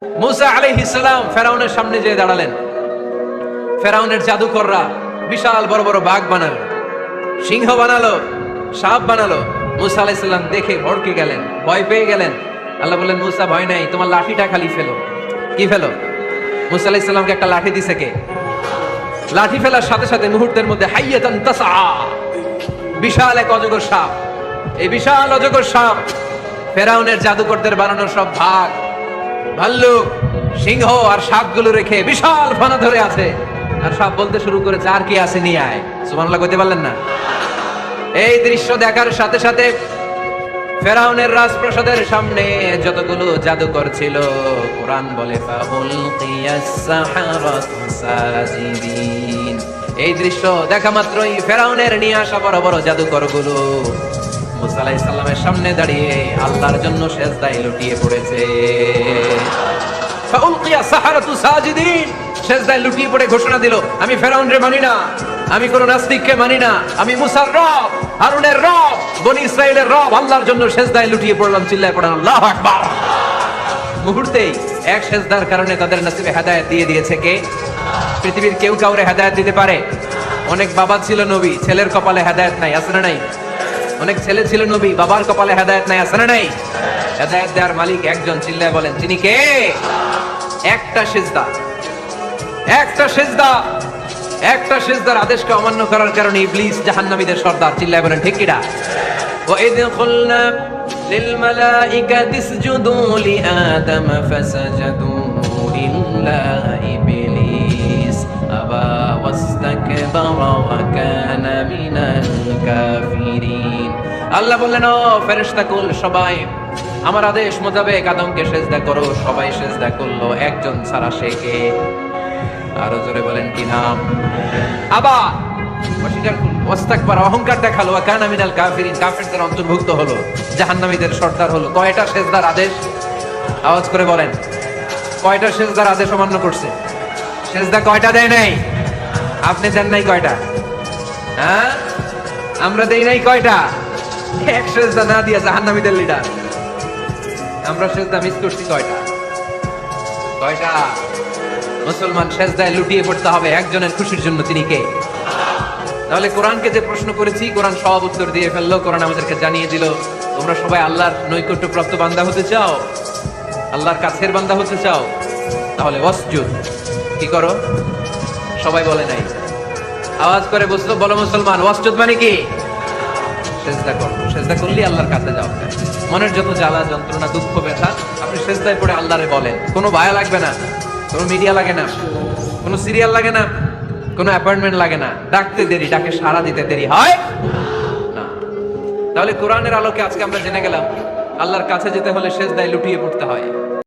মুসা আলাইহিস সালাম ফেরাউনের সামনে যেয়ে দাঁড়ালেন। ফেরাউনের জাদুকররা বিশাল বড় বড় বাঘ বানালো, সিংহ বানালো, সাপ বানালো। মুসা আলাইহিস সালাম দেখে ভড়কে গেলেন, ভয় পেয়ে গেলেন। আল্লাহ বললেন, মুসা ভয় নাই, তোমার লাঠিটা খালি ফেলো। কি ফেলো? মুসা আলাইহিস সালামকে একটা লাঠি দিছে কে? লাঠি ফেলার সাথে সাথে মুহূর্তের মধ্যে হাইয়াতান তাসআ, বিশাল এক অজগর সাপ। এই বিশাল অজগর সাপ ফেরাউনের জাদুকরদের বানানো সব ভাগ, ভাল্লুক, সিংহ আর সাপগুলো রেখে বিশাল ফানা ধরে আছে। আর সাপ বলতে শুরু করেছে, আর কি আছে নিয়ে আয়। সুবহানাল্লাহ কইতে পারলেন না? এই দৃশ্য দেখার সাথে সাথে ফেরাউনের রাজপ্রাসাদের সামনে যতগুলো জাদুকর ছিল, কোরআন বলে ফাউলকিয়াস সাহারাতু সাজিদিন। এই দৃশ্য দেখা মাত্রই ফেরাউনের নিয়ে আসা বড় বড় জাদুকরগুলো মুসা আলাইহিস সালামের সামনে দাঁড়িয়ে আল্লাহর জন্য সিজদায় লুটিয়ে পড়েছে। ফাউলকিয়াস সাহারাতু সাজিদিন, সিজদায় লুটিয়ে পড়ে ঘোষণা দিল, আমি ফেরাউনরে মানি না, আমি কোন নাস্তিককে মানি না, আমি মুসার রব, হারুনের রব, বনি ইসরাইলের রব, আল্লাহর জন্য সিজদায় লুটিয়ে পড়লাম। চিল্লায় পড়েন আল্লাহু আকবার। মুহূর্তেই এক সিজদার কারণে তাদের নসিবে হেদায়েত দিয়ে দিয়েছে কে? পৃথিবীর কেউ কাউরে হেদায়েত দিতে পারে? অনেক বাবা ছিল নবী, ছেলের কপালে হেদায়েত নাই, আছে না নাই? অনেক ছেলে ছিল নবী, বাবার কপালে হেদায়েত নাই, আছে না নাই? হেদায়েত দেওয়ার মালিক একজন, চিল্লায় বলেন তিনি কে? একটা সিজদা, একটা সিজদা, একটা সিজদার আদেশকে অমান্য করার কারণে ইবলিস জাহান্নামীদের সর্দার। চিল্লায় বলেন ঠিক কিনা? ওয়াইদ কুলনা লিল মালাইকাতি ইসজুদু লিআদম ফাসাজাদু ইল্লা ইবলিস আবা ওয়াস্তাকবারা ওয়া কানা মিনাল কাফিরিন। আল্লাহ বললেন, ও ফেরেশতাকুল সবাই আমার আদেশ মোতাবেক আদমকে সিজদা করো। সবাই সিজদা করলো, একজন ছাড়া, সে কে? আরো জোরে বলেন কি নাম? আবা, অস্বীকার করলো, ওয়াস্তাকবারা, অহংকার দেখালো, ওয়া কানা মিনাল কাফিরিন, কাফিরদের অন্তর্ভুক্ত হলো, জাহান্নামীদের সর্দার হলো। কয়টা সিজদার আদেশ? আওয়াজ করে বলেন, কয়টা সিজদার আদেশ অমান্য করছে? সিজদা কয়টা দেয় নাই? আপনি দেন নাই কয়টা? হ্যাঁ, আমরা দেই নাই কয়টা? এক সিজদা না দিয়া জাহান্নামীদের লিডার। আমরা সিজদা মিস করছি কয়টা? কয়টা? মুসলমান সিজদায় লুটিয়ে পড়তে হবে একজনের খুশির জন্য, তিনি কে? তাহলে কোরআনকে যে প্রশ্ন করেছি, কোরআন সব উত্তর দিয়ে ফেললো। কোরআন আমাদেরকে জানিয়ে দিল, তোমরা সবাই আল্লাহর নৈকট্যপ্রাপ্ত বান্দা হতে চাও, আল্লাহর কাছের বান্দা হতে চাও, তাহলে ওয়াসজুদ, কি করো? সবাই বলে নাই, আওয়াজ করে বুঝলো, বলো মুসলমান, ওয়াসজুদ মানে কি? সিজদা করো। সিজদা করলেই আল্লাহর কাছে যাও। মনের যত জ্বালা যন্ত্রণা দুঃখ ব্যথা আপনি সিজদায় পড়ে আল্লাহরে বলেন। কোনো ভায়া লাগবে না, কোনো মিডিয়া লাগে না, কোনো সিরিয়াল লাগে না, কোনো অ্যাপয়েন্টমেন্ট লাগে না। ডাকতে দেরি, ডাকে সাড়া দিতে দেরি হয় না। তাহলে কোরআনের আলোকে আজকে আমরা জেনে গেলাম, আল্লাহর কাছে যেতে হলে সিজদায় লুটিয়ে পড়তে হয়।